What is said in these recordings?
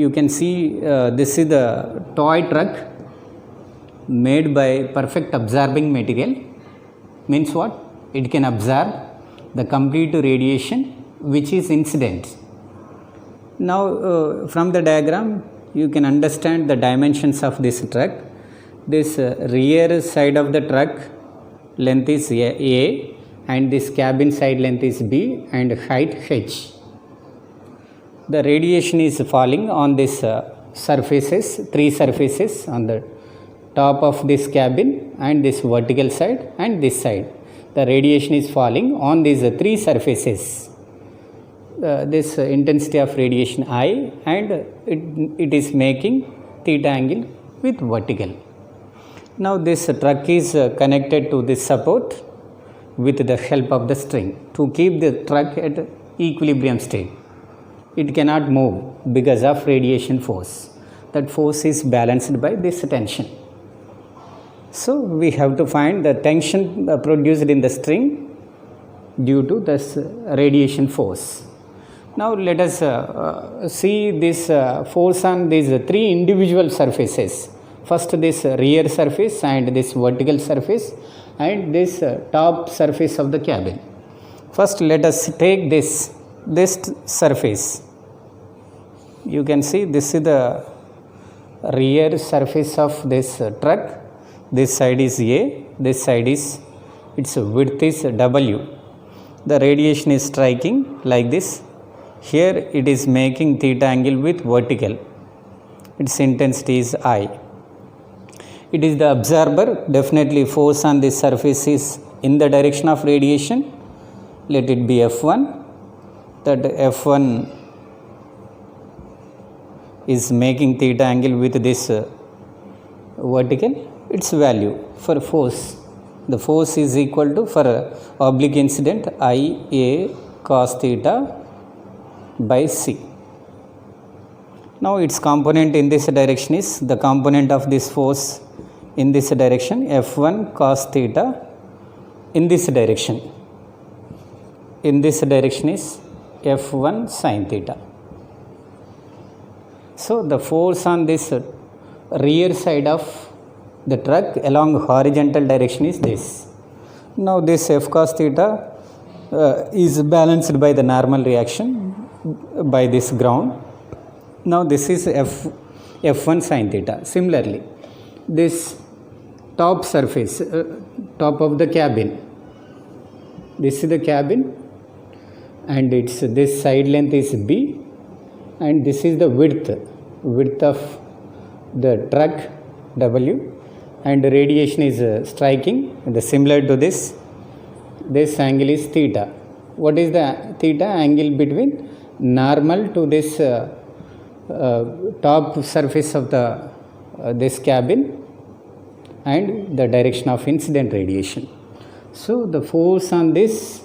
you can see this is the toy truck made by perfect absorbing material. Means what? It can absorb the complete radiation which is incident. Now from the diagram you can understand the dimensions of this truck. This rear side of the truck length is A and this cabin side length is B and height H. The radiation is falling on this surfaces, three surfaces on the top of this cabin and this vertical side and this side. The radiation is falling on these three surfaces. This intensity of radiation I, and it is making theta angle with vertical. Now this truck is connected to this support with the help of the string to keep the truck at equilibrium state. It cannot move because of radiation force. That force is balanced by this tension. So we have to find the tension produced in the string due to this radiation force. Now let us see this force on these three individual surfaces. First this rear surface and this vertical surface and this top surface of the cabin. First let us take this surface. You can see this is the rear surface of this truck. This side is A, this side is, its width is W. The radiation is striking like this. Here it is making theta angle with vertical. Its intensity is I. It is the absorber. Definitely force on this surface is in the direction of radiation. Let it be F1. That F1 is making theta angle with this vertical. Its value for force, the force is equal to, for oblique incident, IA cos theta by C. Now its component in this direction is, the component of this force in this direction, F1 cos theta in this direction. In this direction is F1 sin theta. So the force on this rear side of the truck along horizontal direction is this. Now this F cos theta is balanced by the normal reaction by this ground. Now this is F1 sin theta. Similarly, this top surface, top of the cabin, this is the cabin and its this side length is B and this is the width of the truck W, and radiation is striking the similar to this angle is theta. What is the theta? Angle between normal to this top surface of the this cabin and the direction of incident radiation. So the force on this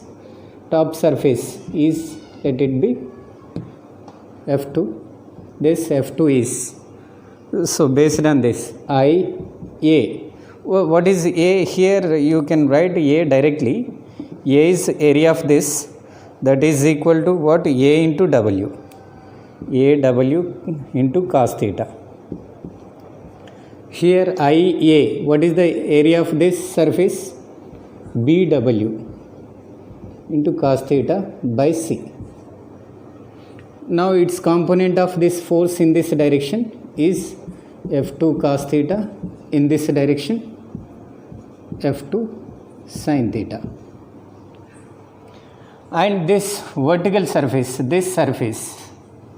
top surface is, let it be F2. This F2 is, so based on this I A. What is A? Here you can write A directly. A is area of this, that is equal to what? A into W. A W into cos theta. Here I A, what is the area of this surface? B W into cos theta by C. Now its component of this force in this direction is F2 cos theta, in this direction F2 sin theta. And this vertical surface, this surface,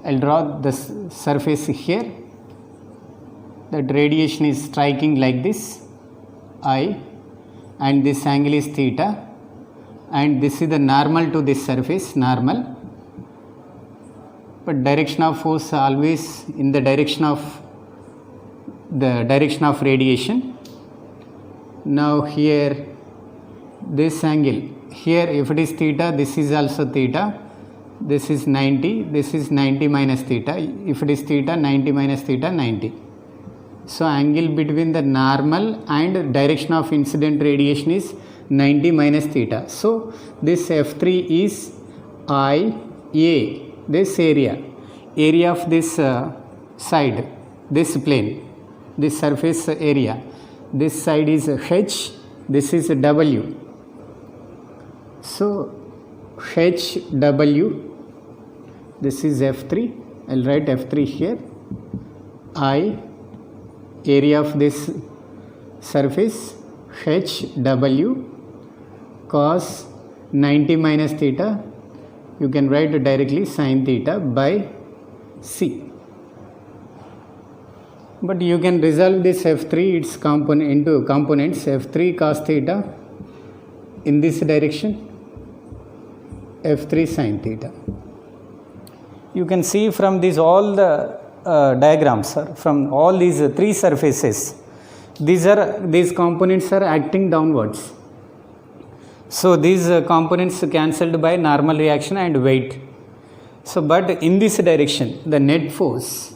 I'll draw this surface here. That radiation is striking like this, I, and this angle is theta, and this is the normal to this surface, normal. But direction of force always in the direction of radiation. Now here this angle, here if it is theta, this is also theta, this is 90, this is 90 minus theta, if it is theta, 90 minus theta, 90. So angle between the normal and direction of incident radiation is 90 minus theta. So this F3 is IA, this area of this side, this plane, this surface area, this side is H, this is W. So HW, this is F3, I'll write F3 here, I, area of this surface, HW cos 90 minus theta, you can write directly sin theta by C. But you can resolve this F3 its into components, F3 cos theta in this direction, F3 sin theta. You can see from these all the diagrams, from all these three surfaces, these components are acting downwards. So these components cancelled by normal reaction and weight. So but in this direction, the net force,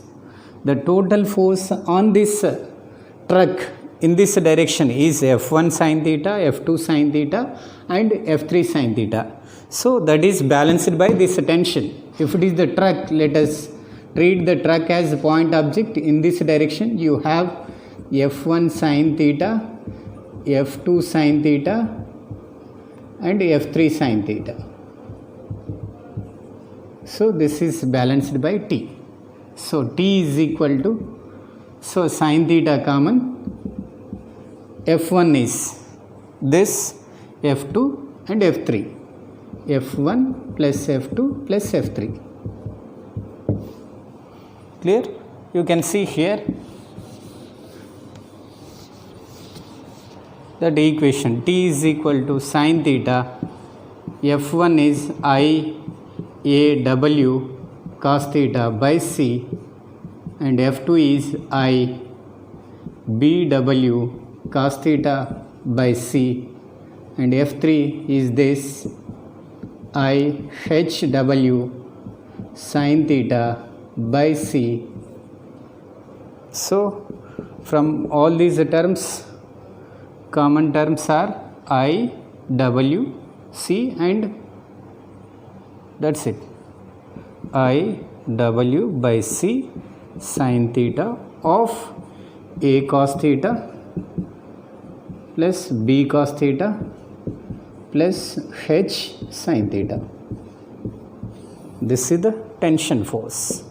the total force on this truck in this direction is F1 sin theta, F2 sin theta and F3 sin theta. So that is balanced by this tension. If it is the truck, let us treat the truck as a point object. In this direction you have F1 sin theta, F2 sin theta and F3 sin theta. So this is balanced by T. So T is equal to, so sin theta common, F1 is this, F2 and F3, F1 plus F2 plus F3. Clear? You can see here that equation T is equal to sin theta, F1 is I A W cos theta by C and F2 is I B W cos theta by C and F3 is this I H W sin theta by C. So from all these terms, common terms are I, W, C and that's it. I, W by C sin theta of A cos theta plus B cos theta plus H sin theta. This is the tension force.